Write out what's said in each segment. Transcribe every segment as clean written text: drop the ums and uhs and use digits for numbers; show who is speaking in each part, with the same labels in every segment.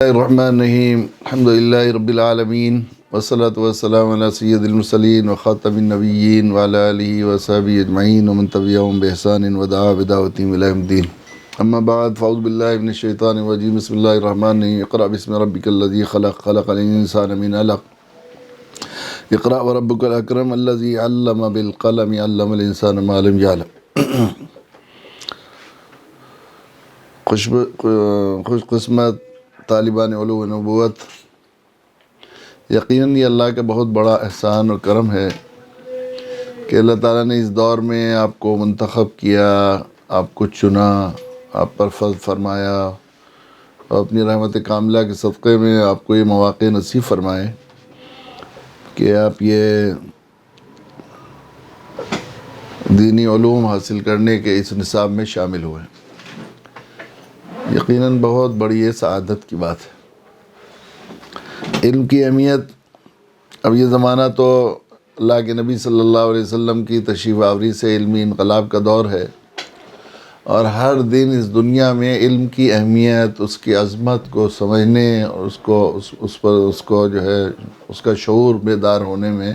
Speaker 1: الرحمن الرحیم الحمد للہ رب العالمین والصلاة والسلام علی سید المرسلین وخاتم النبیین وعلی آلہ وصحبہ اجمعین ومن تبعہم بإحسان ودعا بدعوتہم الی یوم الدین اما بعد فاعوذ باللہ من الشیطان الرجیم بسم اللہ الرحمن الرحیم اقرأ باسم ربک الذی خلق خلق الانسان من علق اقرأ وربک الاکرم الذی علم بالقلم علم الانسان ما لم یعلم۔ خوش قسمت طالبان علوم و نبوت، یقیناً یہ اللہ کا بہت بڑا احسان اور کرم ہے کہ اللہ تعالیٰ نے اس دور میں آپ کو منتخب کیا، آپ کو چنا، آپ پر فضل فرمایا اور اپنی رحمت کاملہ کے صدقے میں آپ کو یہ مواقع نصیب فرمائے کہ آپ یہ دینی علوم حاصل کرنے کے اس نصاب میں شامل ہوئے۔ یقیناً بہت بڑی یہ سعادت کی بات ہے۔ علم کی اہمیت، اب یہ زمانہ تو اللہ کے نبی صلی اللہ علیہ وسلم کی تشریف آوری سے علمی انقلاب کا دور ہے، اور ہر دن اس دنیا میں علم کی اہمیت، اس کی عظمت کو سمجھنے اور اس کو جو ہے اس کا شعور بیدار ہونے میں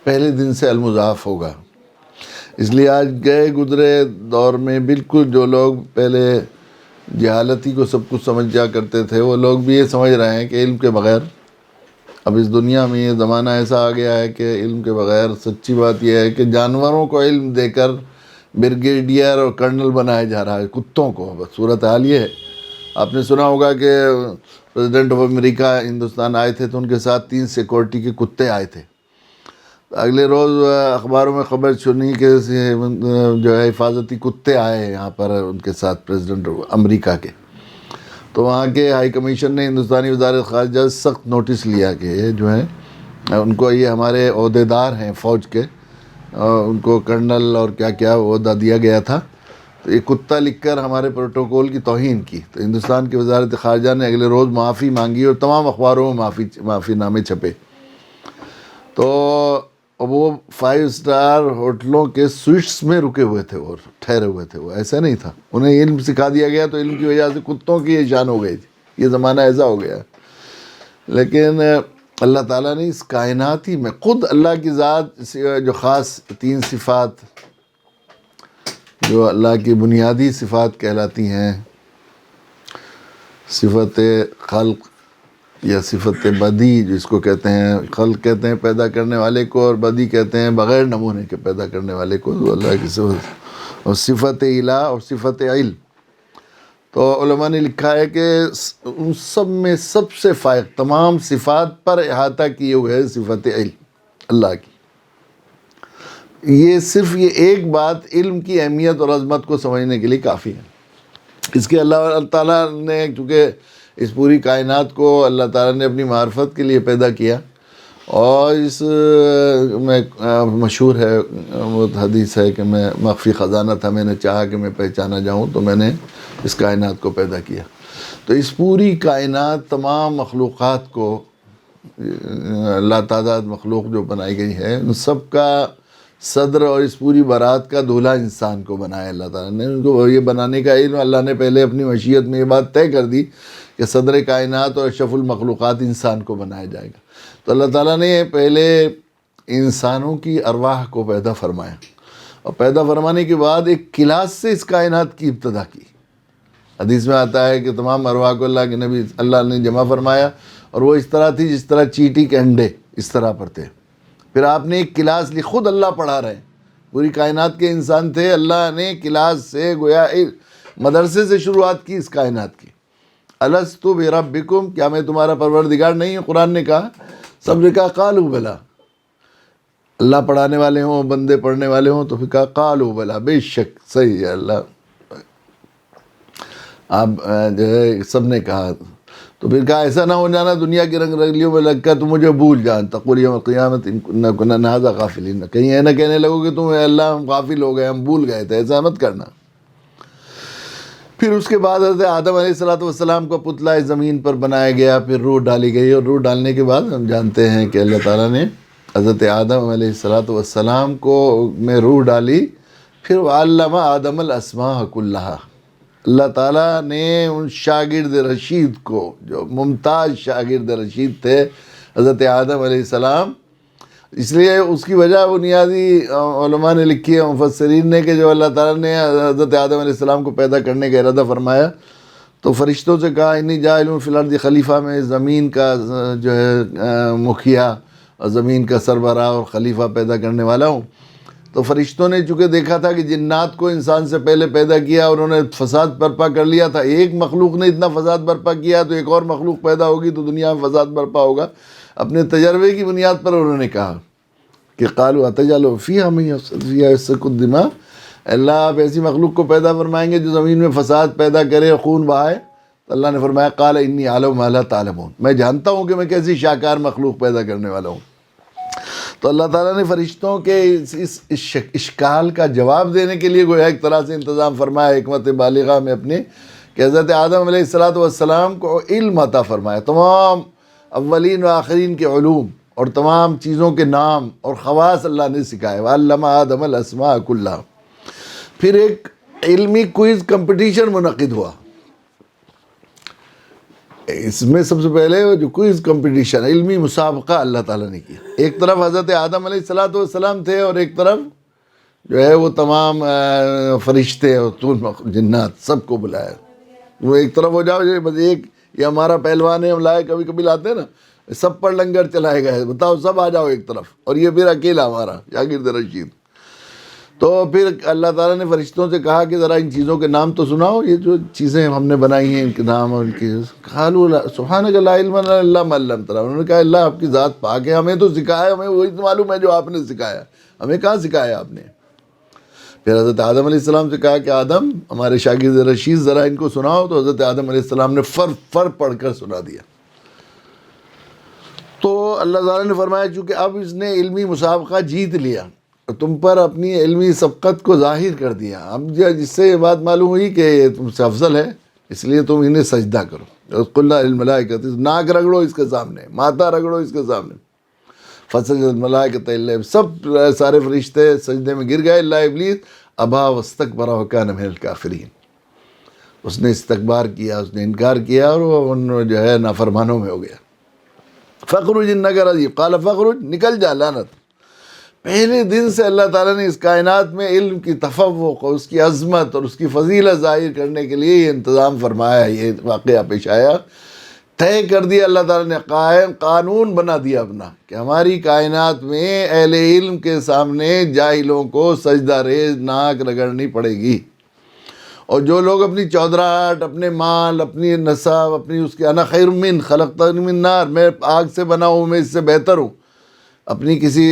Speaker 1: پہلے دن سے المضاف ہوگا۔ اس لیے آج گئے گزرے دور میں بالکل جو لوگ پہلے جہالتی کو سب کچھ سمجھ جا کرتے تھے، وہ لوگ بھی یہ سمجھ رہے ہیں کہ علم کے بغیر، اب اس دنیا میں یہ زمانہ ایسا آ گیا ہے کہ علم کے بغیر، سچی بات یہ ہے کہ جانوروں کو علم دے کر بریگیڈیئر اور کرنل بنایا جا رہا ہے، کتوں کو۔ بس صورت حال یہ ہے، آپ نے سنا ہوگا کہ پریزیڈنٹ آف امریکہ ہندوستان آئے تھے تو ان کے ساتھ 3 سیکورٹی کے کتے آئے تھے۔ اگلے روز اخباروں میں خبر سنی کہ جو ہے حفاظتی کتے آئے ہیں یہاں پر ان کے ساتھ پریزیڈنٹ امریکہ کے۔ تو وہاں کے ہائی کمیشن نے ہندوستانی وزارت خارجہ سے سخت نوٹس لیا کہ یہ جو ہیں ان کو، یہ ہمارے عہدیدار ہیں فوج کے، ان کو کرنل اور کیا کیا عہدہ دیا گیا تھا، تو یہ کتا لکھ کر ہمارے پروٹوکول کی توہین کی۔ تو ہندوستان کی وزارت خارجہ نے اگلے روز معافی مانگی اور تمام اخباروں میں معافی نامے چھپے۔ تو وہ 5 اسٹار ہوٹلوں کے سویٹس میں رکے ہوئے تھے اور ٹھہرے ہوئے تھے، وہ ایسا نہیں تھا، انہیں علم سکھا دیا گیا تو علم کی وجہ سے کتوں کی یہ شان ہو گئی تھی۔ یہ زمانہ ایسا ہو گیا، لیکن اللہ تعالیٰ نے اس کائنات ہی میں خود اللہ کی ذات جو خاص 3 صفات جو اللہ کی بنیادی صفات کہلاتی ہیں، صفت خلق یا صفت بدی جس کو کہتے ہیں، خلق کہتے ہیں پیدا کرنے والے کو، اور بدی کہتے ہیں بغیر نمونے کے پیدا کرنے والے کو، تو اللہ کی صفت، اور صفت الہ اور صفت علم۔ تو علماء نے لکھا ہے کہ ان سب میں سب سے فائق، تمام صفات پر احاطہ کیے ہوئے ہے صفت علم اللہ کی۔ یہ صرف یہ ایک بات علم کی اہمیت اور عظمت کو سمجھنے کے لیے کافی ہے۔ اس کے علاوہ اللہ تعالیٰ نے، چونکہ اس پوری کائنات کو اللہ تعالیٰ نے اپنی معرفت کے لیے پیدا کیا، اور اس میں مشہور ہے وہ حدیث ہے کہ میں مخفی خزانہ تھا، میں نے چاہا کہ میں پہچانا جاؤں تو میں نے اس کائنات کو پیدا کیا۔ تو اس پوری کائنات، تمام مخلوقات کو، لاتعداد مخلوق جو بنائی گئی ہے، ان سب کا صدر اور اس پوری بارات کا دولہا انسان کو بنایا اللہ تعالیٰ نے۔ ان کو یہ بنانے کا علم اللہ نے پہلے اپنی مشیت میں یہ بات طے کر دی کہ صدر کائنات اور اشرف المخلوقات انسان کو بنایا جائے گا۔ تو اللہ تعالیٰ نے پہلے انسانوں کی ارواح کو پیدا فرمایا، اور پیدا فرمانے کے بعد ایک کلاس سے اس کائنات کی ابتدا کی۔ حدیث میں آتا ہے کہ تمام ارواح کو اللہ کے نبی اللہ نے جمع فرمایا، اور وہ اس طرح تھی جس طرح چیٹی کے انڈے اس طرح پر تھے۔ پھر آپ نے ایک کلاس لی، خود اللہ پڑھا رہے ہیں، پوری کائنات کے انسان تھے، اللہ نے کلاس سے گویا مدرسے سے شروعات کی اس کائنات کی۔ الست بربکم، کیا میں تمہارا پروردگار نہیں ہوں؟ قرآن نے کہا، سب نے کہا قالوا بلا۔ اللہ پڑھانے والے ہوں، بندے پڑھنے والے ہوں، تو پھر کہا قالوا بلا، بے شک صحیح ہے اللہ، آپ جو ہے سب نے کہا۔ تو پھر کہا ایسا نہ ہو جانا دنیا کی رنگ رنگلیوں میں لگ کر تم مجھے بھول جان، تقول یوم القیامت ان کنا عن ھذا غافلین، کہیں یہ نہ کہنے لگو کہ تم اللہ ہم غافل ہو گئے، ہم بھول گئے تھے، ایسا مت کرنا۔ پھر اس کے بعد حضرت آدم علیہ السلام کو پتلا اس زمین پر بنایا گیا، پھر روح ڈالی گئی، اور روح ڈالنے کے بعد ہم جانتے ہیں کہ اللہ تعالیٰ نے حضرت آدم علیہ السلام کو میں روح ڈالی، پھر علم آدم الاسماء کلھا، اللہ تعالیٰ نے ان شاگرد رشید کو، جو ممتاز شاگرد رشید تھے حضرت آدم علیہ السلام، اس لیے اس کی وجہ بنیادی علماء نے لکھی ہے، مفسرین نے، کہ جو اللہ تعالیٰ نے حضرت آدم علیہ السلام کو پیدا کرنے کا ارادہ فرمایا تو فرشتوں سے کہا انی جاعل فی الارض خلیفہ، میں زمین کا جو ہے مکھیا اور زمین کا سربراہ اور خلیفہ پیدا کرنے والا ہوں۔ تو فرشتوں نے چونکہ دیکھا تھا کہ جنات کو انسان سے پہلے پیدا کیا اور انہوں نے فساد برپا کر لیا تھا، ایک مخلوق نے اتنا فساد برپا کیا تو ایک اور مخلوق پیدا ہوگی تو دنیا میں فساد برپا ہوگا۔ اپنے تجربے کی بنیاد پر انہوں نے کہا کہ قالوا اتجعل فیہا من یفسد فیہا ویسفک الدماء، اللہ آپ ایسی مخلوق کو پیدا فرمائیں گے جو زمین میں فساد پیدا کرے اور خون بہائے؟ تو اللہ نے فرمایا قال انی اعلم ما لا تعلمون، میں جانتا ہوں کہ میں کیسی شاکار مخلوق پیدا کرنے والا ہوں۔ تو اللہ تعالیٰ نے فرشتوں کے اس اشکال کا جواب دینے کے لیے گویا ایک طرح سے انتظام فرمایا حکمت بالغہ میں اپنے، کہ حضرت آدم علیہ السلام کو علم عطا فرمایا، تمام اولین و آخرین کے علوم اور تمام چیزوں کے نام اور خواص اللہ نے سکھائے۔ وعلم آدم الاسماء کلھا۔ پھر ایک علمی کوئز کمپٹیشن منعقد ہوا، اس میں سب سے پہلے جو کوئز کمپٹیشن، علمی مسابقہ اللہ تعالیٰ نے کیا۔ ایک طرف حضرت آدم علیہ السلام تھے اور ایک طرف جو ہے وہ تمام فرشتے اور جنات، سب کو بلایا۔ وہ ایک طرف ہو جاؤ، بس ایک یہ ہمارا پہلوان ہے، ہم لائے کبھی کبھی لاتے ہیں نا، سب پر لنگر چلائے گئے، بتاؤ سب آ جاؤ ایک طرف، اور یہ پھر اکیلا ہمارا شاگرد رشید۔ تو پھر اللہ تعالیٰ نے فرشتوں سے کہا کہ ذرا ان چیزوں کے نام تو سناؤ، یہ جو چیزیں ہم نے بنائی ہیں ان کے نام اور ان کی۔ قالوا سبحانک لا علم لنا الا ما علمتنا، انہوں نے کہا اللہ آپ کی ذات پاک ہے، ہمیں تو سکھایا، ہمیں وہی معلوم ہے جو آپ نے سکھایا، ہمیں کہاں سکھایا آپ نے۔ پھر حضرت آدم علیہ السلام سے کہا کہ آدم ہمارے شاگرد رشید ذرا ان کو سناؤ، تو حضرت آدم علیہ السلام نے فر پڑھ کر سنا دیا۔ تو اللہ تعالیٰ نے فرمایا چونکہ اب اس نے علمی مسابقہ جیت لیا، تم پر اپنی علمی سبقت کو ظاہر کر دیا، اب جس سے یہ بات معلوم ہوئی کہ یہ تم سے افضل ہے، اس لیے تم انہیں سجدہ کرو۔ قلنا للملائکۃ، ناک رگڑو اس کے سامنے، ماتھا رگڑو اس کے سامنے۔ فسجد الملائکۃ الا ابلیس، سب سارے فرشتے سجدے میں گر گئے، الا ابلیس ابا واستکبر وکان من الکافرین، اس نے استکبار کیا، اس نے انکار کیا اور وہ جو ہے نافرمانوں میں ہو گیا۔ فخرج انک رجیم، قال فخرج، نکل جا لعنت۔ پہلے دن سے اللہ تعالیٰ نے اس کائنات میں علم کی تفوق اور اس کی عظمت اور اس کی فضیلت ظاہر کرنے کے لیے یہ انتظام فرمایا، یہ واقعہ پیش آیا، طے کر دیا اللہ تعالیٰ نے، قائم قانون بنا دیا اپنا کہ ہماری کائنات میں اہل علم کے سامنے جاہلوں کو سجدہ ریز ناک رگڑنی پڑے گی، اور جو لوگ اپنی چودراہٹ، اپنے مال، اپنی نسب، اپنی اس کے انا خیر من خلقتنی من نار، میں آگ سے بنا ہوں، میں اس سے بہتر ہوں، اپنی کسی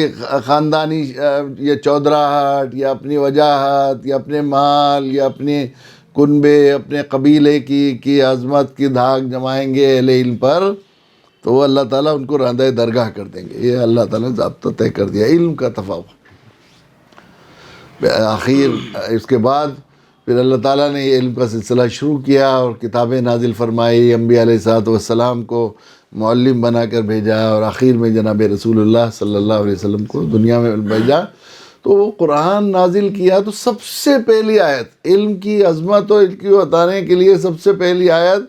Speaker 1: خاندانی یا چودراہٹ یا اپنی وجاہت یا اپنے مال یا اپنے کنبے، اپنے قبیلے کی عظمت کی دھاگ جمائیں گے اہل علم پر، تو وہ اللہ تعالیٰ ان کو راندہ درگاہ کر دیں گے۔ یہ اللہ تعالیٰ نے ضابطہ طے کر دیا، علم کا تفاوت۔ آخر اس کے بعد پھر اللہ تعالیٰ نے یہ علم کا سلسلہ شروع کیا اور کتابیں نازل فرمائی، انبیاء علیہ السلام کو معلم بنا کر بھیجا، اور آخر میں جناب رسول اللہ صلی اللہ علیہ وسلم کو دنیا میں بھیجا۔ تو وہ قرآن نازل کیا تو سب سے پہلی آیت علم کی عظمت اور علم کی بتانے کے لیے سب سے پہلی آیت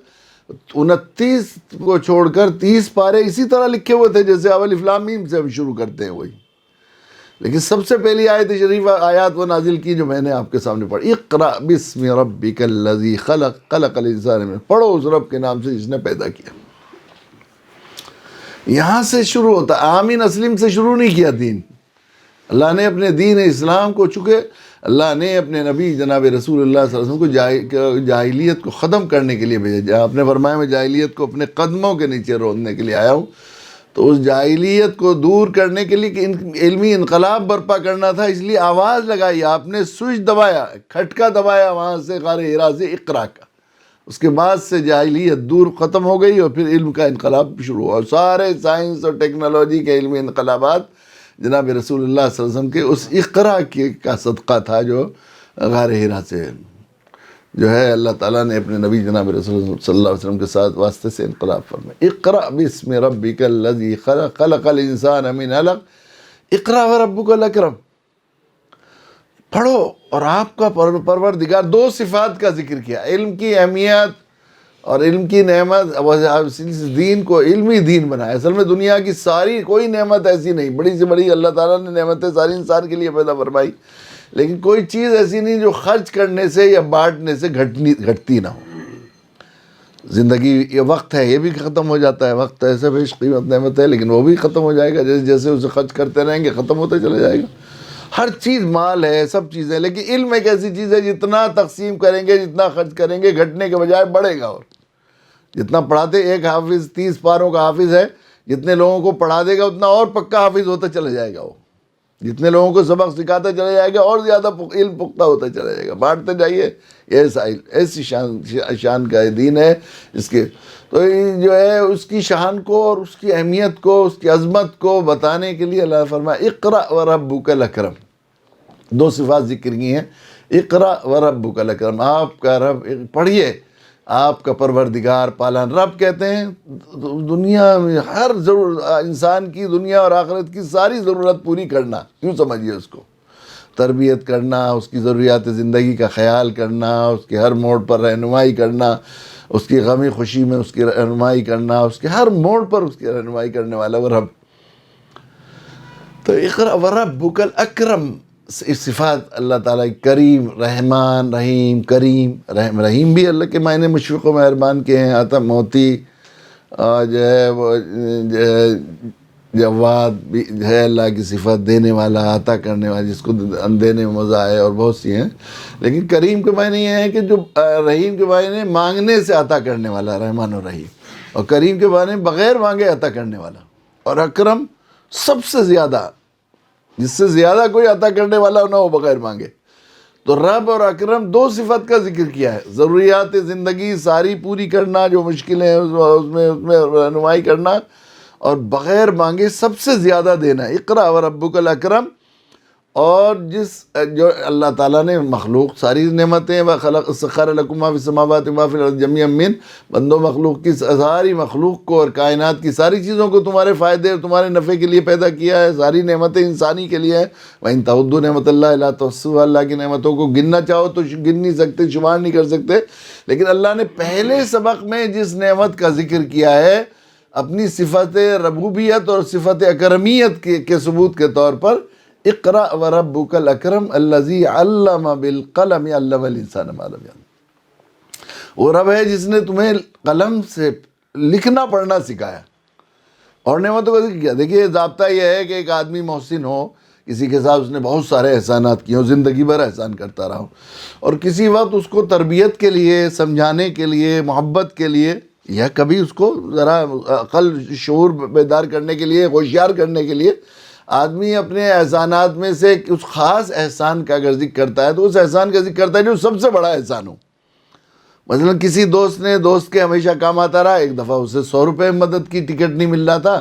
Speaker 1: 29 کو چھوڑ کر 30 پارے اسی طرح لکھے ہوئے تھے جیسے الف لام میم سے ہم شروع کرتے ہیں وہی، لیکن سب سے پہلی آیت شریف آیات وہ نازل کی جو میں نے آپ کے سامنے پڑھی، اقرأ بسم ربک الذی خلق خلق الانسان من، پڑھو اس رب کے نام سے جس نے پیدا کیا۔ یہاں سے شروع ہوتا، آمین اسلم سے شروع نہیں کیا دین۔ اللہ نے اپنے دین اسلام کو، چونکہ اللہ نے اپنے نبی جناب رسول اللہ صلی اللہ علیہ وسلم کو جاہلیت کو ختم کرنے کے لیے بھیجا۔ آپ نے فرمایا میں جاہلیت کو اپنے قدموں کے نیچے روننے کے لیے آیا ہوں، تو اس جاہلیت کو دور کرنے کے لیے کہ علمی انقلاب برپا کرنا تھا، اس لیے آواز لگائی، آپ نے سوئچ دبایا، کھٹکا دبایا وہاں سے غار حرا سے اقرا کا، اس کے بعد سے جاہلیت دور ختم ہو گئی اور پھر علم کا انقلاب شروع ہوا، اور سارے سائنس اور ٹیکنالوجی کے علمی انقلابات جناب رسول اللہ صلی اللہ علیہ وسلم کے اس اقرا کا صدقہ تھا جو غار حرا سے جو ہے اللہ تعالیٰ نے اپنے نبی جناب رسول اللہ صلی اللہ علیہ وسلم کے ساتھ واسطے سے انقلاب فرمایا۔ اقرأ بسم ربک الذی خلق خلق الانسان من علق اقرأ وربک الاکرم۔ پڑھو، اور آپ کا پروردگار دو صفات کا ذکر کیا، علم کی اہمیت اور علم کی نعمت، دین کو علمی دین بنایا۔ اصل میں دنیا کی ساری کوئی نعمت ایسی نہیں، بڑی سے بڑی اللہ تعالیٰ نے نعمتیں ساری انسان کے لیے پیدا فرمائی، لیکن کوئی چیز ایسی نہیں جو خرچ کرنے سے یا بانٹنے سے گھٹتی نہ ہو۔ زندگی یہ وقت ہے، یہ بھی ختم ہو جاتا ہے، وقت ایسے بیش قیمت نعمت ہے، لیکن وہ بھی ختم ہو جائے گا، جیسے جیسے اسے خرچ کرتے رہیں گے ختم ہوتے چلے جائے گا۔ ہر چیز مال ہے، سب چیزیں، لیکن علم ایک ایسی چیز ہے جتنا تقسیم کریں گے، جتنا خرچ کریں گے، گھٹنے کے بجائے بڑھے گا۔ اور جتنا پڑھاتے، ایک حافظ 30 پاروں کا حافظ ہے، جتنے لوگوں کو پڑھا دے گا اتنا اور پکا حافظ ہوتا چلا جائے گا۔ وہ جتنے لوگوں کو سبق سکھاتا چلا جائے گا اور زیادہ علم پختہ ہوتا چلا جائے گا، بانٹتے جائیے۔ ایسی شان کا دین ہے اس کے، تو یہ جو ہے اس کی شان کو اور اس کی اہمیت کو، اس کی عظمت کو بتانے کے لیے اللہ فرمایا اقرأ وربک الاکرم، دو صفات ذکر کی ہیں، اقرأ وربک الاکرم، آپ کا رب، پڑھیے، آپ کا پروردگار پالن۔ رب کہتے ہیں دنیا میں ہر انسان کی دنیا اور آخرت کی ساری ضرورت پوری کرنا، کیوں سمجھیے اس کو، تربیت کرنا، اس کی ضروریات زندگی کا خیال کرنا، اس کے ہر موڑ پر رہنمائی کرنا، اس کی غمی خوشی میں اس کی رہنمائی کرنا، اس کے ہر موڑ پر اس کی رہنمائی کرنے والا وہ رب۔ تو اقرأ وربک الاکرم، صفات اللہ تعالیٰ کریم، رحمان، رحیم، کریم، رحیم بھی اللہ کے معنی مشفق و مہربان کے ہیں، عطا موتی، اور جو ہے وہ جواد بھی ہے اللہ کی صفت، دینے والا، عطا کرنے والا، جس کو دینے میں مزہ آئے، اور بہت سی ہیں۔ لیکن کریم کے معنی یہ ہے کہ جو رحیم کے معنی مانگنے سے عطا کرنے والا، رحمان و رحیم، اور کریم کے معنی بغیر مانگے عطا کرنے والا، اور اکرم سب سے زیادہ، جس سے زیادہ کوئی عطا کرنے والا نہ ہو بغیر مانگے۔ تو رب اور اکرم دو صفت کا ذکر کیا ہے، ضروریات زندگی ساری پوری کرنا، جو مشکلیں ہیں اس میں رہنمائی کرنا، اور بغیر مانگے سب سے زیادہ دینا۔ اقرأ وربک الاکرم، اور جو اللہ تعالیٰ نے مخلوق ساری نعمتیں، سخر لکم ما فی السماوات و ما فی الارض جميعا منہ، بندوں مخلوق کی ساری مخلوق کو اور کائنات کی ساری چیزوں کو تمہارے فائدے اور تمہارے نفع کے لیے پیدا کیا ہے، ساری نعمتیں انسانی کے لیے ہیں۔ وَإِن تَعُدُّوا نِعْمَتَ اللَّهِ لَا تُحْصُوهَا، اللہ کی نعمتوں کو گننا چاہو تو گن نہیں سکتے، شمار نہیں کر سکتے، لیکن اللہ نے پہلے سبق میں جس نعمت کا ذکر کیا ہے، اپنی صفت ربوبیت اور صفت اکرمیت کے ثبوت کے طور پر، اقرأ وربک الاکرم الذی علم بالقلم علم الانسان ما لم یعلم، وہ رب ہے جس نے تمہیں قلم سے لکھنا پڑھنا سکھایا۔ اور نعمتوں کا ذکر کیا، دیکھیے ضابطہ یہ ہے کہ ایک آدمی محسن ہو، کسی کے ساتھ اس نے بہت سارے احسانات کیے ہوں، زندگی بھر احسان کرتا رہا ہوں، اور کسی وقت اس کو تربیت کے لیے، سمجھانے کے لیے، محبت کے لیے، یا کبھی اس کو ذرا عقل شعور بیدار کرنے کے لیے، ہوشیار کرنے کے لیے، آدمی اپنے احسانات میں سے اس خاص احسان کا اگر ذکر کرتا ہے تو اس احسان کا ذکر کرتا ہے جو سب سے بڑا احسان ہو۔ مثلا کسی دوست کے ہمیشہ کام آتا رہا، ایک دفعہ اسے 100 روپے مدد کی، ٹکٹ نہیں مل رہا تھا،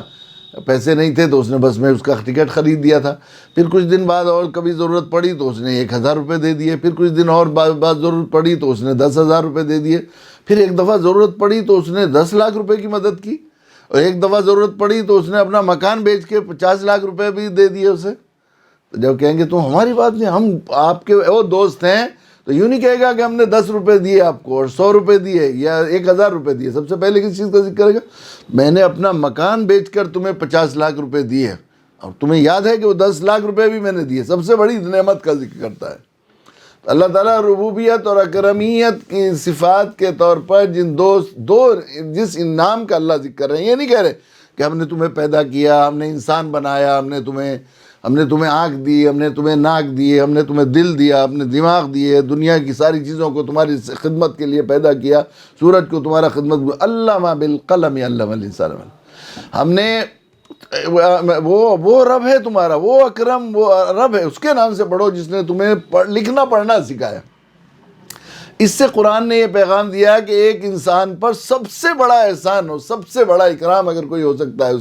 Speaker 1: پیسے نہیں تھے، تو اس نے بس میں اس کا ٹکٹ خرید دیا تھا۔ پھر کچھ دن بعد اور کبھی ضرورت پڑی تو اس نے 1000 روپے دے دیے، پھر کچھ دن اور بعد ضرورت پڑی تو اس نے 10,000 روپے دے دیے، پھر ایک دفعہ ضرورت پڑی تو اس نے 10 لاکھ روپے کی مدد کی، اور ایک دفعہ ضرورت پڑی تو اس نے اپنا مکان بیچ کے 50 لاکھ روپے بھی دے دیے اسے۔ تو جب کہیں گے تو ہماری بات نہیں، ہم آپ کے وہ دوست ہیں، تو یوں نہیں کہے گا کہ ہم نے 10 روپے دیے آپ کو اور 100 روپے دیے یا 1000 روپے دیے۔ سب سے پہلے کس چیز کا ذکر کرے گا؟ میں نے اپنا مکان بیچ کر تمہیں 50 لاکھ روپے دیے، اور تمہیں یاد ہے کہ وہ 10 لاکھ روپے بھی میں نے دیے، سب سے بڑی نعمت کا ذکر کرتا ہے۔ اللہ تعالیٰ ربوبیت اور اکرمیت کی صفات کے طور پر جس انعام کا اللہ ذکر کر رہے ہیں، یہ نہیں کہہ رہے کہ ہم نے تمہیں پیدا کیا، ہم نے انسان بنایا، ہم نے تمہیں آنکھ دی، ہم نے تمہیں ناک دیے، ہم نے تمہیں دل دیا، ہم نے دماغ دیے، دنیا کی ساری چیزوں کو تمہاری خدمت کے لیے پیدا کیا، سورج کو تمہارا خدمت، علم بالقلم علم الانسان، ہم نے وہ رب ہے تمہارا، وہ اکرم، وہ رب ہے، اس کے نام سے پڑھو جس نے تمہیں لکھنا پڑھنا سکھایا۔ اس سے قرآن نے یہ پیغام دیا کہ ایک انسان پر سب سے بڑا احسان ہو، سب سے بڑا اکرام اگر کوئی ہو سکتا ہے،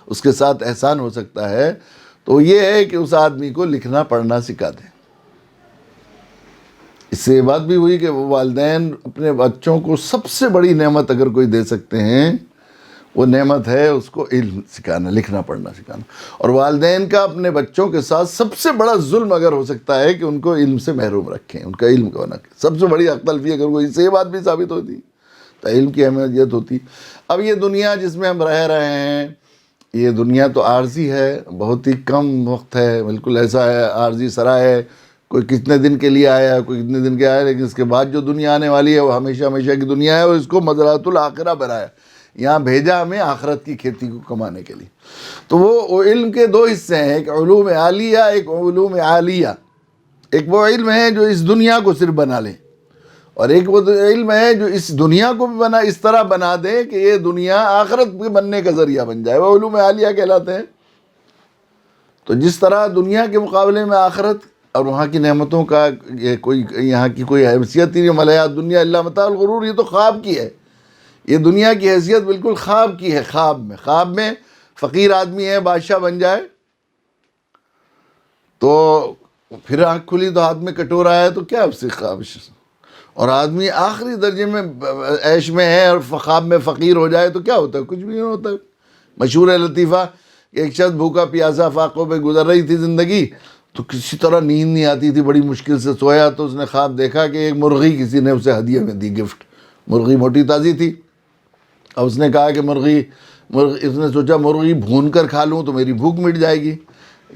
Speaker 1: اس کے ساتھ احسان ہو سکتا ہے، تو یہ ہے کہ اس آدمی کو لکھنا پڑھنا سکھا دیں۔ اس سے یہ بات بھی ہوئی کہ وہ والدین اپنے بچوں کو سب سے بڑی نعمت اگر کوئی دے سکتے ہیں، وہ نعمت ہے اس کو علم سکھانا، لکھنا پڑھنا سکھانا۔ اور والدین کا اپنے بچوں کے ساتھ سب سے بڑا ظلم اگر ہو سکتا ہے کہ ان کو علم سے محروم رکھیں، ان کا علم کو نہ کریں، سب سے بڑی حق تلفی اگر کوئی سے یہ بات بھی ثابت ہوتی تو علم کی اہمیت ہوتی۔ اب یہ دنیا جس میں ہم رہ رہے ہیں، یہ دنیا تو عارضی ہے، بہت ہی کم وقت ہے، بالکل ایسا ہے عارضی سرا ہے، کوئی کتنے دن کے لیے آیا ہے، کوئی کتنے دن کے آیا، لیکن اس کے بعد جو دنیا آنے والی ہے وہ ہمیشہ ہمیشہ کی دنیا ہے، اور اس کو مزرعۃ الآخرہ بنایا، یہاں بھیجا ہمیں آخرت کی کھیتی کو کمانے کے لیے۔ تو وہ علم کے دو حصے ہیں، ایک علوم عالیہ، ایک علوم عالیہ۔ ایک وہ علم ہے جو اس دنیا کو صرف بنا لے، اور ایک وہ علم ہے جو اس دنیا کو بھی اس طرح بنا دے کہ یہ دنیا آخرت کے بننے کا ذریعہ بن جائے، وہ علوم عالیہ کہلاتے ہیں۔ تو جس طرح دنیا کے مقابلے میں آخرت اور وہاں کی نعمتوں کا یہاں کی کوئی حیثیت ہی نہیں، ملحیات دنیا الا متاع الغرور، یہ تو خواب کی ہے، یہ دنیا کی حیثیت بالکل خواب کی ہے۔ خواب میں فقیر آدمی ہے، بادشاہ بن جائے تو پھر آنکھ کھلی تو ہاتھ میں کٹورا ہے، تو کیا اس سے خواب؟ اور آدمی آخری درجے میں عیش میں ہے اور خواب میں فقیر ہو جائے تو کیا ہوتا ہے؟ کچھ بھی نہیں ہوتا۔ مشہور ہے لطیفہ کہ ایک شخص بھوکا پیاسا فاقوں پہ گزر رہی تھی زندگی، تو کسی طرح نیند نہیں آتی تھی، بڑی مشکل سے سویا، تو اس نے خواب دیکھا کہ ایک مرغی کسی نے اسے ہدیے میں دی، گفٹ۔ مرغی موٹی تازی تھی، اب اس نے کہا کہ اس نے سوچا مرغی بھون کر کھا لوں تو میری بھوک مٹ جائے گی،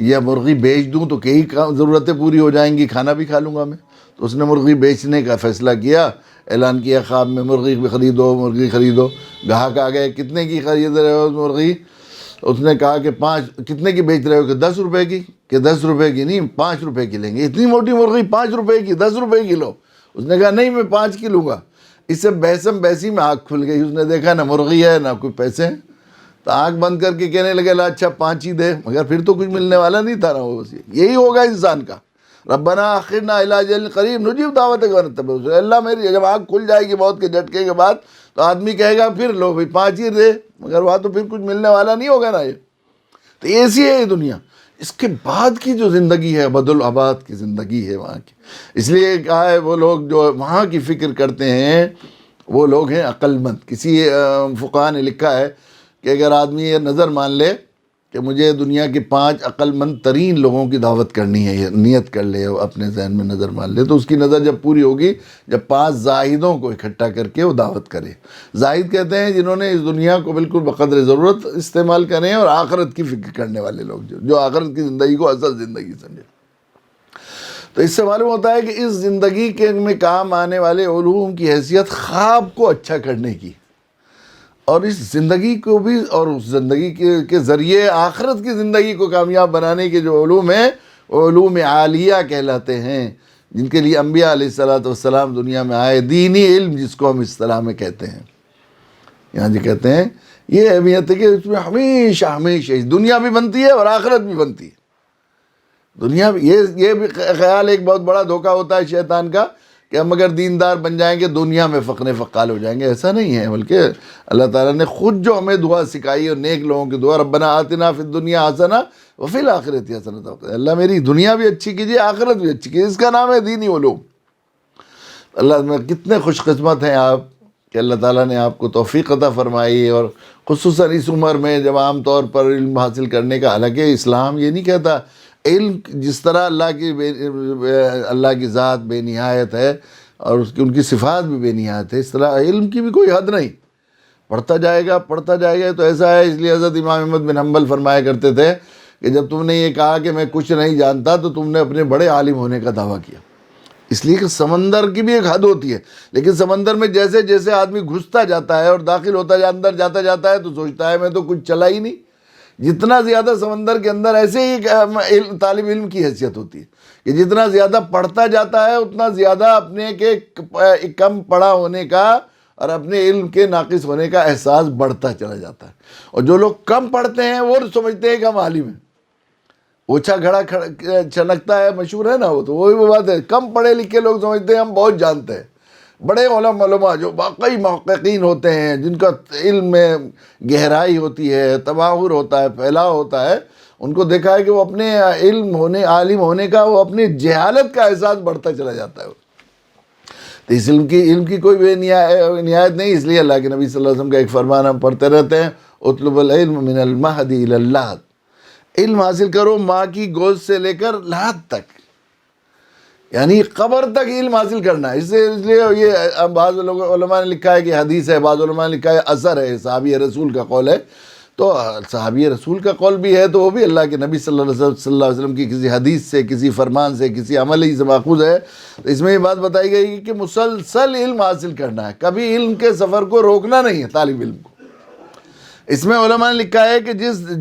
Speaker 1: یا مرغی بیچ دوں تو کئی ضرورتیں پوری ہو جائیں گی، کھانا بھی کھا لوں گا میں۔ تو اس نے مرغی بیچنے کا فیصلہ کیا، اعلان کیا خواب میں مرغی خریدو، مرغی خریدو۔ گاہک آ گئے، کتنے کی خرید رہے ہو مرغی؟ اس نے کہا کہ 5۔ کتنے کی بیچ رہے ہو؟ کہ 10 روپے کی۔ کہ 10 روپے کی نہیں، 5 روپے کی لیں گے۔ اتنی موٹی مرغی 5 روپے کی، 10 روپے کی لو۔ اس نے کہا نہیں، میں 5 کی لوں گا۔ اس سے بحثم بحثی میں آنکھ کھل گئی، اس نے دیکھا نہ مرغی ہے نہ کوئی پیسے ہیں، تو آنکھ بند کر کے کہنے لگے اچھا 5 ہی دے، مگر پھر تو کچھ ملنے والا نہیں تھا نا۔ وہ یہی ہوگا انسان کا، ربنا اخرنا الی اجل قریب نجیب دعوتک ونتبع الرسل۔ اللہ میری جب آنکھ کھل جائے گی موت کے جھٹکے کے بعد، تو آدمی کہے گا پھر لو بھائی 5 ہی دے، مگر وہاں تو پھر کچھ ملنے والا نہیں ہوگا نا۔ یہ تو ایسی ہے یہ دنیا۔ اس کے بعد کی جو زندگی ہے ابدالآباد کی زندگی ہے وہاں کی، اس لیے کہا ہے وہ لوگ جو وہاں کی فکر کرتے ہیں وہ لوگ ہیں عقل مند۔ کسی فقہا نے لکھا ہے کہ اگر آدمی یہ نظر مان لے کہ مجھے دنیا کے 5 عقل مند ترین لوگوں کی دعوت کرنی ہے، یہ نیت کر لے، اپنے ذہن میں نظر مان لے، تو اس کی نظر جب پوری ہوگی جب 5 زاہدوں کو اکٹھا کر کے وہ دعوت کرے۔ زاہد کہتے ہیں جنہوں نے اس دنیا کو بالکل بقدر ضرورت استعمال کریں، اور آخرت کی فکر کرنے والے لوگ جو آخرت کی زندگی کو اصل زندگی سمجھے۔ تو اس سے معلوم ہوتا ہے کہ اس زندگی کے میں کام آنے والے علوم کی حیثیت خواب کو اچھا کرنے کی، اور اس زندگی کو بھی، اور اس زندگی کے ذریعے آخرت کی زندگی کو کامیاب بنانے کے جو علوم ہیں وہ علوم عالیہ کہلاتے ہیں، جن کے لیے انبیاء علیہ السلام دنیا میں آئے۔ دینی علم جس کو ہم اصطلاح میں کہتے ہیں، یہاں جی کہتے ہیں یہ اہمیت ہے کہ اس میں ہمیشہ دنیا بھی بنتی ہے اور آخرت بھی بنتی ہے۔ دنیا یہ بھی خیال ایک بہت بڑا دھوکہ ہوتا ہے شیطان کا کہ ہم اگر دیندار بن جائیں گے دنیا میں فقر فقال ہو جائیں گے۔ ایسا نہیں ہے، بلکہ اللہ تعالیٰ نے خود جو ہمیں دعا سکھائی، اور نیک لوگوں کی دعا، ربنا آتنا فی الدنیا حسنہ وفی الآخرۃ حسنہ، اللہ میری دنیا بھی اچھی کیجیے، آخرت بھی اچھی کیجیے۔ اس کا نام ہے دینی علوم۔ اللہ میں کتنے خوش قسمت ہیں آپ کہ اللہ تعالیٰ نے آپ کو توفیق عطا فرمائی، اور خصوصاً اس عمر میں جب عام طور پر علم حاصل کرنے کا، حالانکہ اسلام یہ نہیں کہتا علم جس طرح اللہ کی ذات بے نہایت ہے اور ان کی صفات بھی بے نہایت ہے، اس طرح علم کی بھی کوئی حد نہیں، پڑھتا جائے گا تو ایسا ہے۔ اس لیے حضرت امام احمد بن حنبل فرمایا کرتے تھے کہ جب تم نے یہ کہا کہ میں کچھ نہیں جانتا تو تم نے اپنے بڑے عالم ہونے کا دعویٰ کیا، اس لیے کہ سمندر کی بھی ایک حد ہوتی ہے، لیکن سمندر میں جیسے جیسے آدمی گھستا جاتا ہے اور داخل ہوتا اندر جاتا ہے تو سوچتا ہے میں تو کچھ چلا ہی نہیں۔ جتنا زیادہ سمندر کے اندر ایسے ہی طالب علم کی حیثیت ہوتی ہے کہ جتنا زیادہ پڑھتا جاتا ہے اتنا زیادہ اپنے کے کم پڑھا ہونے کا اور اپنے علم کے ناقص ہونے کا احساس بڑھتا چلا جاتا ہے۔ اور جو لوگ کم پڑھتے ہیں وہ سمجھتے ہیں کہ ہم عالم ہیں، اوچھا گھڑا چھنکتا ہے، مشہور ہے نا وہ، تو وہی بات ہے، کم پڑھے لکھے لوگ سمجھتے ہیں ہم بہت جانتے ہیں۔ بڑے علماء جو واقعی محققین ہوتے ہیں، جن کا علم میں گہرائی ہوتی ہے، تباہر ہوتا ہے، پھیلاؤ ہوتا ہے، ان کو دیکھا ہے کہ وہ اپنے عالم ہونے کا، وہ اپنی جہالت کا احساس بڑھتا چلا جاتا ہے۔ تو اس علم کی کوئی بے نہایت نہیں، اس لیے اللہ کے نبی صلی اللہ علیہ وسلم کا ایک فرمان ہم پڑھتے رہتے ہیں، اطلب العلم من المہد الی اللحد، علم حاصل کرو ماں کی گود سے لے کر لحد تک، یعنی قبر تک علم حاصل کرنا ہے۔ اس لیے یہ بعض علماء نے لکھا ہے کہ حدیث ہے، بعض علماء نے لکھا ہے اثر ہے، صحابی رسول کا قول ہے۔ تو صحابی رسول کا قول بھی ہے تو وہ بھی اللہ کے نبی صلی اللہ علیہ وسلم کی کسی حدیث سے، کسی فرمان سے، کسی عملی سے ماخوذ ہے۔ تو اس میں یہ بات بتائی گئی کہ مسلسل علم حاصل کرنا ہے، کبھی علم کے سفر کو روکنا نہیں ہے طالب علم کو۔ اس میں علماء نے لکھا ہے کہ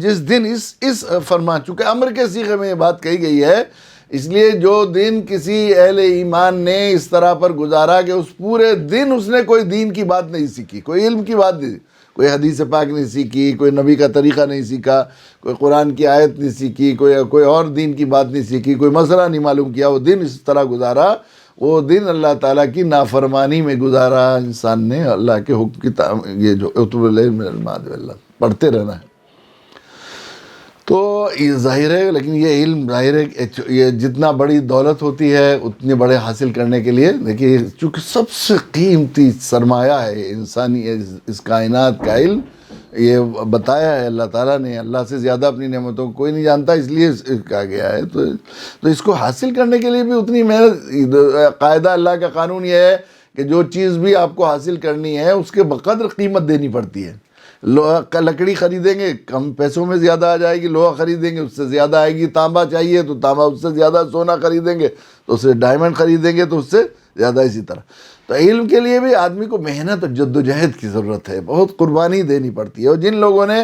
Speaker 1: جس دن اس فرمان، چونکہ امر کے صیغے میں یہ بات کہی گئی ہے، اس لیے جو دن کسی اہل ایمان نے اس طرح پر گزارا کہ اس پورے دن اس نے کوئی دین کی بات نہیں سیکھی، کوئی علم کی بات نہیں، کوئی حدیث پاک نہیں سیکھی، کوئی نبی کا طریقہ نہیں سیکھا، کوئی قرآن کی آیت نہیں سیکھی، کوئی اور دین کی بات نہیں سیکھی، کوئی مسئلہ نہیں معلوم کیا، وہ دن اس طرح گزارا، وہ دن اللہ تعالیٰ کی نافرمانی میں گزارا انسان نے۔ اللہ کے حکم کی یہ جو اطلب العلم من المہد الی اللحد پڑھتے رہنا ہے۔ تو یہ ظاہر ہے، لیکن یہ علم ظاہر ہے کہ یہ جتنا بڑی دولت ہوتی ہے اتنے بڑے حاصل کرنے کے لیے، دیکھیے چونکہ سب سے قیمتی سرمایہ ہے انسانی اس کائنات کا علم، یہ بتایا ہے اللہ تعالیٰ نے، اللہ سے زیادہ اپنی نعمتوں کو کوئی نہیں جانتا، اس لیے کہا گیا ہے۔ تو اس کو حاصل کرنے کے لیے بھی اتنی محنت، قاعدہ اللہ کا قانون یہ ہے کہ جو چیز بھی آپ کو حاصل کرنی ہے اس کے بقدر قیمت دینی پڑتی ہے۔ لوہا لکڑی خریدیں گے کم پیسوں میں زیادہ آ جائے گی، لوہا خریدیں گے اس سے زیادہ آئے گی، تانبا چاہیے تو تانبا اس سے زیادہ، سونا خریدیں گے تو اس سے ڈائمنڈ خریدیں گے تو اس سے زیادہ، اسی طرح۔ تو علم کے لیے بھی آدمی کو محنت اور جد و جہد کی ضرورت ہے، بہت قربانی دینی پڑتی ہے۔ اور جن لوگوں نے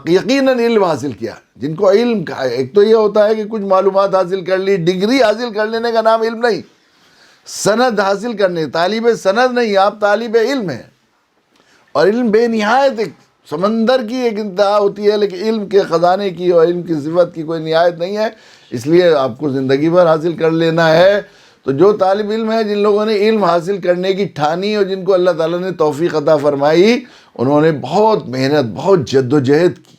Speaker 1: یقیناً علم حاصل کیا، جن کو علم کا، ایک تو یہ ہوتا ہے کہ کچھ معلومات حاصل کر لی، ڈگری حاصل کر لینے کا نام علم نہیں، سند حاصل کرنے، طالب سند نہیں، آپ طالب علم ہیں۔ اور علم بے نہایت ایک سمندر کی ایک انتہا ہوتی ہے، لیکن علم کے خزانے کی اور علم کی صفت کی کوئی نہایت نہیں ہے، اس لیے آپ کو زندگی بھر حاصل کر لینا ہے۔ تو جو طالب علم ہے، جن لوگوں نے علم حاصل کرنے کی ٹھانی اور جن کو اللہ تعالیٰ نے توفیق عطا فرمائی، انہوں نے بہت محنت، بہت جد و جہد کی،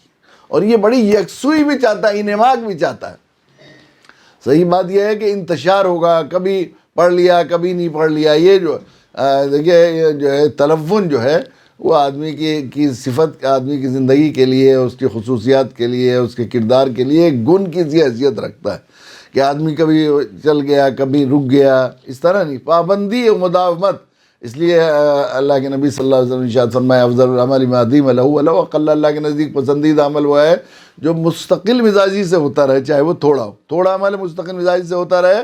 Speaker 1: اور یہ بڑی یکسوئی بھی چاہتا ہے، انہماک بھی چاہتا ہے۔ صحیح بات یہ ہے کہ انتشار ہوگا، کبھی پڑھ لیا کبھی نہیں پڑھ لیا، یہ جو دیکھیے یہ جو ہے تلون جو ہے وہ آدمی کی صفت، آدمی کی زندگی کے لیے، اس کی خصوصیات کے لیے، اس کے کردار کے لیے ایک گن کی سی حیثیت رکھتا ہے کہ آدمی کبھی چل گیا کبھی رک گیا، اس طرح نہیں، پابندی و مداومت۔ اس لیے اللہ کے نبی صلی اللہ علیہ وسلم نے ارشاد فرمایا افضل العمل ما دیم له ولو اقل، اللہ کے نزدیک پسندیدہ عمل وہ ہے جو مستقل مزاجی سے ہوتا رہے، چاہے وہ تھوڑا ہو، تھوڑا عمل مستقل مزاجی سے ہوتا رہے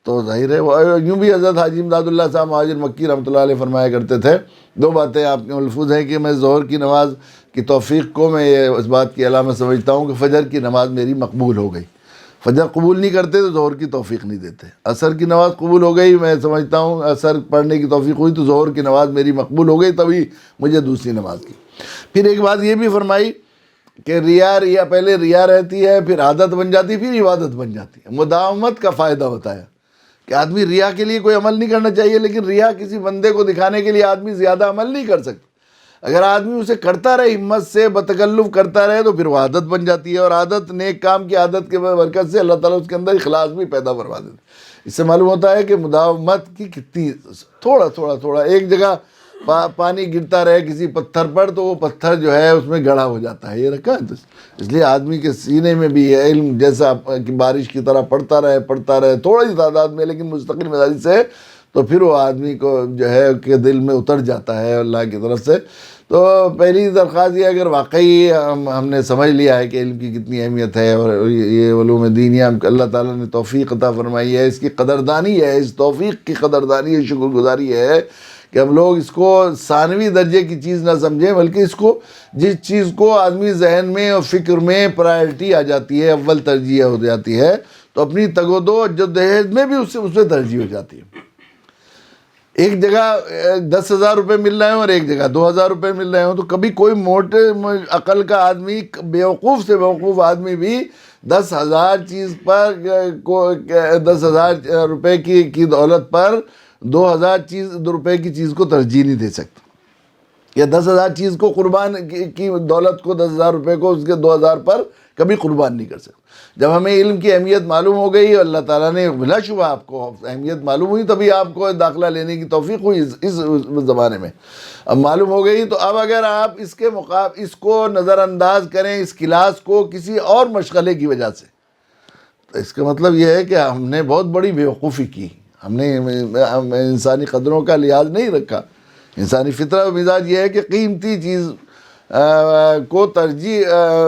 Speaker 1: تو ظاہر ہے۔ یوں بھی حضرت حاجی امداد اللہ صاحب مہاجر مکی رحمۃ اللہ علیہ فرمایا کرتے تھے، دو باتیں آپ کے ملفوظ ہیں کہ میں ظہر کی نماز کی توفیق کو میں اس بات کی علامت سمجھتا ہوں کہ فجر کی نماز میری مقبول ہو گئی، فجر قبول نہیں کرتے تو ظہر کی توفیق نہیں دیتے، عصر کی نماز قبول ہو گئی، میں سمجھتا ہوں عصر پڑھنے کی توفیق ہوئی تو ظہر کی نماز میری مقبول ہو گئی، تبھی مجھے دوسری نماز کی۔ پھر ایک بات یہ بھی فرمائی کہ ریا پہلے ریا رہتی ہے، پھر عادت بن جاتی ہے، پھر عبادت بن جاتی ہے۔ مداومت کا فائدہ بتایا کہ آدمی ریا کے لیے کوئی عمل نہیں کرنا چاہیے، لیکن ریا کسی بندے کو دکھانے کے لیے آدمی زیادہ عمل نہیں کر سکتا۔ اگر آدمی اسے کرتا رہے، ہمت سے بتکلف کرتا رہے تو پھر وہ عادت بن جاتی ہے، اور عادت نیک کام کی عادت کے برکت سے اللہ تعالیٰ اس کے اندر اخلاص بھی پیدا فرما دیتا ہے۔ اس سے معلوم ہوتا ہے کہ مداومت کی کتنی، تھوڑا تھوڑا تھوڑا ایک جگہ پانی گرتا رہے کسی پتھر پر تو وہ پتھر جو ہے اس میں گڑھا ہو جاتا ہے، یہ رکھا ہے۔ اس لیے آدمی کے سینے میں بھی یہ علم جیسا کہ بارش کی طرح پڑھتا رہے تھوڑی تعداد میں، لیکن مستقل مزاجی سے، تو پھر وہ آدمی کو جو ہے کہ دل میں اتر جاتا ہے اللہ کی طرف سے۔ تو پہلی درخواست یہ اگر واقعی ہم نے سمجھ لیا ہے کہ علم کی کتنی اہمیت ہے اور یہ علوم دینیہ اللہ تعالیٰ نے توفیق عطا فرمائی ہے، اس کی قدردانی ہے، اس توفیق کی قدردانی ہے، شکر گزاری ہے کہ ہم لوگ اس کو ثانوی درجے کی چیز نہ سمجھیں، بلکہ اس کو، جس چیز کو آدمی ذہن میں اور فکر میں پرائرٹی آ جاتی ہے، اول ترجیح ہو جاتی ہے، تو اپنی تگ و دو جدوجہد میں بھی اس پہ ترجیح ہو جاتی ہے۔ ایک جگہ 10,000 روپے مل رہے ہوں اور ایک جگہ 2,000 روپے مل رہے ہوں تو کبھی کوئی موٹے عقل کا آدمی، بیوقوف سے بیوقوف آدمی بھی 10,000 چیز پر 10,000 روپے کی دولت پر 2,000 روپے کی چیز کو ترجیح نہیں دے سکتا۔ یا 10,000 چیز کو قربان کی دولت کو 10,000 روپے کو اس کے 2,000 پر کبھی قربان نہیں کر سکتے۔ جب ہمیں علم کی اہمیت معلوم ہو گئی اور اللہ تعالیٰ نے بلا شبہ آپ کو اہمیت معلوم ہوئی، تبھی آپ کو داخلہ لینے کی توفیق ہوئی اس زمانے میں، اب معلوم ہو گئی، تو اب اگر آپ اس کو نظر انداز کریں، اس کلاس کو کسی اور مشغلے کی وجہ سے، تو اس کا مطلب یہ ہے کہ ہم نے بہت بڑی بیوقوفی کی، ہم نے انسانی قدروں کا لحاظ نہیں رکھا۔ انسانی فطرہ و مزاج یہ ہے کہ قیمتی چیز کو ترجیح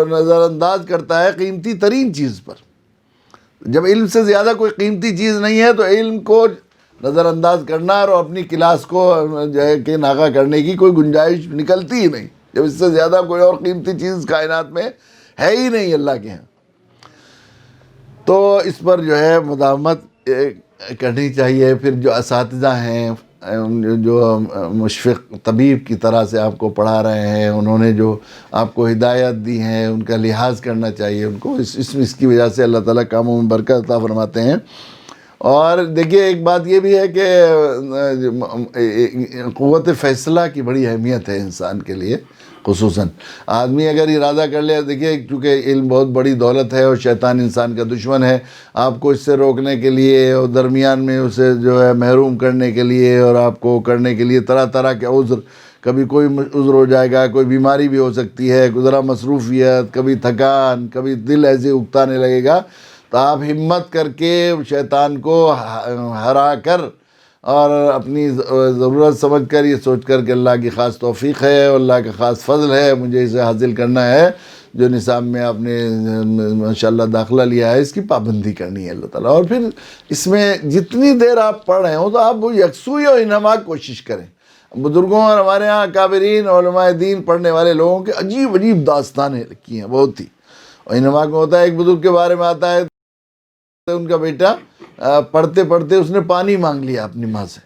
Speaker 1: نظر انداز کرتا ہے قیمتی ترین چیز پر۔ جب علم سے زیادہ کوئی قیمتی چیز نہیں ہے تو علم کو نظر انداز کرنا اور اپنی کلاس کو جو ہے کہ ناغہ کرنے کی کوئی گنجائش نکلتی ہی نہیں، جب اس سے زیادہ کوئی اور قیمتی چیز کائنات میں ہے ہی نہیں اللہ کے ہاں۔ تو اس پر جو ہے مداومت کرنی چاہیے۔ پھر جو اساتذہ ہیں، جو مشفق طبیب کی طرح سے آپ کو پڑھا رہے ہیں، انہوں نے جو آپ کو ہدایت دی ہیں، ان کا لحاظ کرنا چاہیے ان کو، اس کی وجہ سے اللہ تعالیٰ کاموں میں برکت عطا فرماتے ہیں۔ اور دیکھیے ایک بات یہ بھی ہے کہ قوت فیصلہ کی بڑی اہمیت ہے انسان کے لیے، خصوصاً آدمی اگر ارادہ کر لے، دیکھیے چونکہ علم بہت بڑی دولت ہے اور شیطان انسان کا دشمن ہے، آپ کو اس سے روکنے کے لیے اور درمیان میں اسے جو ہے محروم کرنے کے لیے اور آپ کو کرنے کے لیے طرح طرح کے عذر، کبھی کوئی عذر ہو جائے گا، کوئی بیماری بھی ہو سکتی ہے، ذرا مصروفیت، کبھی تھکان، کبھی دل ایسے اکتانے لگے گا، تو آپ ہمت کر کے شیطان کو ہرا کر اور اپنی ضرورت سمجھ کر یہ سوچ کر کہ اللہ کی خاص توفیق ہے اور اللہ کا خاص فضل ہے، مجھے اسے حاصل کرنا ہے، جو نصاب میں آپ نے ماشاءاللہ داخلہ لیا ہے اس کی پابندی کرنی ہے اللہ تعالیٰ۔ اور پھر اس میں جتنی دیر آپ پڑھ رہے ہوں تو آپ وہ یکسوئی اور انہماک کوشش کریں۔ بزرگوں اور ہمارے ہاں اکابرین علماء دین پڑھنے والے لوگوں کے عجیب عجیب داستانیں لکھی ہیں بہت ہی، اور انہماک میں ہوتا ہے ایک بزرگ کے بارے میں آتا ہے ان کا بیٹا پڑھتے پڑھتے اس نے پانی مانگ لیا اپنی ماں سے۔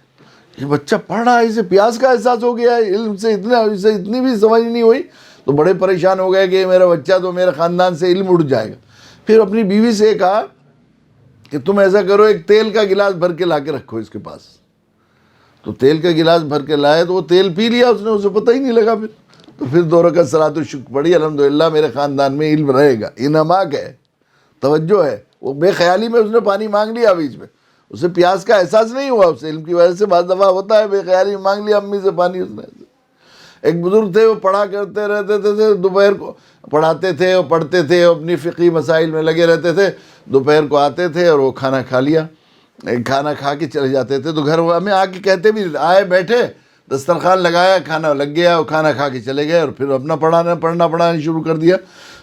Speaker 1: یہ بچہ پڑھ رہا ہے، اسے پیاس کا احساس ہو گیا ہے، علم سے اسے اتنی بھی سمجھ نہیں ہوئی، تو بڑے پریشان ہو گئے کہ میرا بچہ تو میرے خاندان سے علم اٹھ جائے گا۔ پھر اپنی بیوی سے کہا کہ تم ایسا کرو، ایک تیل کا گلاس بھر کے لا کے رکھو اس کے پاس۔ تو تیل کا گلاس بھر کے لائے تو وہ تیل پی لیا اس نے، اسے پتہ ہی نہیں لگا۔ پھر 2 رکعت صلاۃ الشکر پڑھی، الحمدللہ میرے خاندان میں علم رہے گا۔ انہماک ہے، توجہ ہے، وہ بے خیالی میں اس نے پانی مانگ لیا، بیچ میں اسے پیاس کا احساس نہیں ہوا، اسے علم کی وجہ سے بعض دفعہ ہوتا ہے بے خیالی میں مانگ لیا امی سے پانی اس نے۔ ایک بزرگ تھے، وہ پڑھا کرتے رہتے تھے، دوپہر کو پڑھاتے تھے اور پڑھتے تھے، اپنی فقہی مسائل میں لگے رہتے تھے، دوپہر کو آتے تھے اور وہ کھانا کھا لیا، کھانا کھا کے چلے جاتے تھے، تو گھر ہمیں آ کے کہتے بھی آئے، بیٹھے، دسترخوان لگایا، کھانا لگ گیا، اور کھانا کھا کے چلے گئے اور پھر اپنا پڑھنا شروع کر دیا۔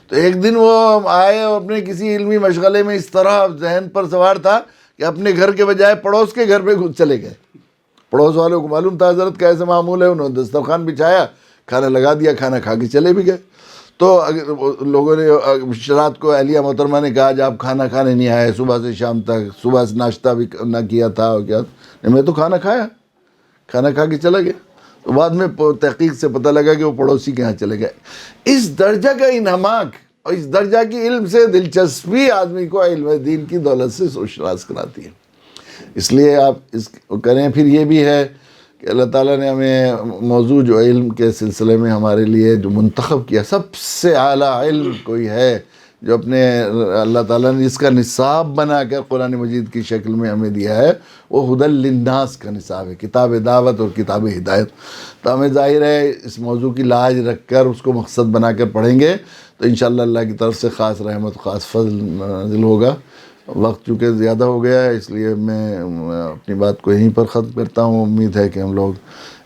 Speaker 1: تو ایک دن وہ آئے اور اپنے کسی علمی مشغلے میں اس طرح ذہن پر سوار تھا کہ اپنے گھر کے بجائے پڑوس کے گھر پہ چلے گئے۔ پڑوس والوں کو معلوم تھا حضرت کا ایسا معمول ہے، انہوں نے دسترخوان بچھایا، کھانا لگا دیا، کھانا کھا کے چلے بھی گئے۔ تو لوگوں نے رات کو اہلیہ محترمہ نے کہا جب آپ کھانا کھانے نہیں آئے صبح سے شام تک، صبح سے ناشتہ بھی نہ کیا تھا، اور کیا میں تو کھانا کھایا، کھانا کھا کے چلا گیا۔ تو بعد میں تحقیق سے پتہ لگا کہ وہ پڑوسی کے ہاں چلے گئے۔ اس درجہ کا انہماک اور اس درجہ کی علم سے دلچسپی آدمی کو علم دین کی دولت سے سرشناس کراتی ہے۔ اس لیے آپ اس کریں۔ پھر یہ بھی ہے کہ اللہ تعالیٰ نے ہمیں موضوع جو علم کے سلسلے میں ہمارے لیے جو منتخب کیا، سب سے اعلیٰ علم کوئی ہے جو اپنے اللہ تعالیٰ نے جس کا نصاب بنا کر قرآن مجید کی شکل میں ہمیں دیا ہے، وہ ہدی للناس کا نصاب ہے، کتاب دعوت اور کتاب ہدایت۔ تو ہمیں ظاہر ہے اس موضوع کی لاج رکھ کر اس کو مقصد بنا کر پڑھیں گے تو انشاءاللہ اللہ کی طرف سے خاص رحمت، خاص فضل نازل ہوگا۔ وقت چونکہ زیادہ ہو گیا ہے، اس لیے میں اپنی بات کو یہیں پر ختم کرتا ہوں۔ امید ہے کہ ہم لوگ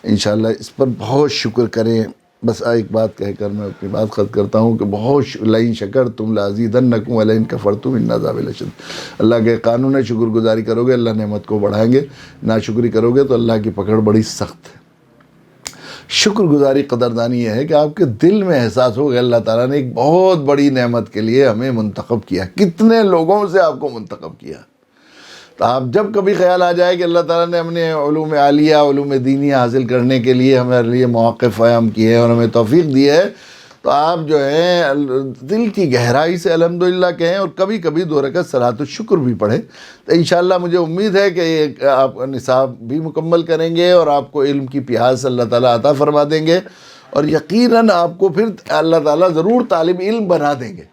Speaker 1: انشاءاللہ اس پر بہت شکر کریں۔ بس ایک بات کہہ کر میں اپنی بات ختم کرتا ہوں کہ بہت لئن شکرتم لازیدنکم ولئن کفرتم ان عذابی لشدید۔ اللہ کے قانون شکر گزاری کرو گے اللہ نعمت کو بڑھائیں گے، ناشکری کرو گے تو اللہ کی پکڑ بڑی سخت ہے۔ شکر گزاری قدردانی یہ ہے کہ آپ کے دل میں احساس ہو کہ اللہ تعالیٰ نے ایک بہت بڑی نعمت کے لیے ہمیں منتخب کیا، کتنے لوگوں سے آپ کو منتخب کیا۔ تو آپ جب کبھی خیال آ جائے کہ اللہ تعالیٰ نے ہمیں علوم عالیہ، علوم دینی حاصل کرنے کے لیے ہمارے لیے مواقع فراہم کیے ہیں اور ہمیں توفیق دی ہے، تو آپ جو ہیں دل کی گہرائی سے الحمدللہ کہیں اور کبھی کبھی 2 رکعت صلاۃ الشکر بھی پڑھیں۔ تو انشاءاللہ مجھے امید ہے کہ آپ نصاب بھی مکمل کریں گے اور آپ کو علم کی پیاس اللہ تعالیٰ عطا فرما دیں گے، اور یقیناً آپ کو پھر اللہ تعالیٰ ضرور طالب علم بنا دیں گے۔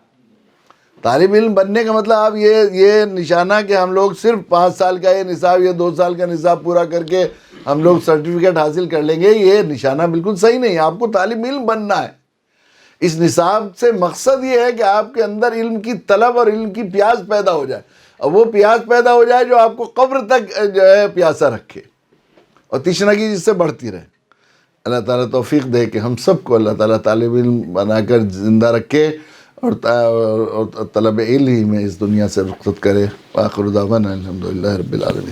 Speaker 1: طالب علم بننے کا مطلب آپ یہ نشانہ کہ ہم لوگ صرف 5 سال کا یہ نصاب یا 2 سال کا نصاب پورا کر کے ہم لوگ سرٹیفکیٹ حاصل کر لیں گے، یہ نشانہ بالکل صحیح نہیں ہے۔ آپ کو طالب علم بننا ہے۔ اس نصاب سے مقصد یہ ہے کہ آپ کے اندر علم کی طلب اور علم کی پیاس پیدا ہو جائے، اور وہ پیاس پیدا ہو جائے جو آپ کو قبر تک جو ہے پیاسا رکھے، اور تشنگی جس سے بڑھتی رہے۔ اللہ تعالیٰ توفیق دے کہ ہم سب کو اللہ تعالیٰ طالب علم بنا کر زندہ رکھے اور طلب علم میں اس دنیا سے رخصت کرے۔ وآخر دعوانا الحمدللہ رب العالمین۔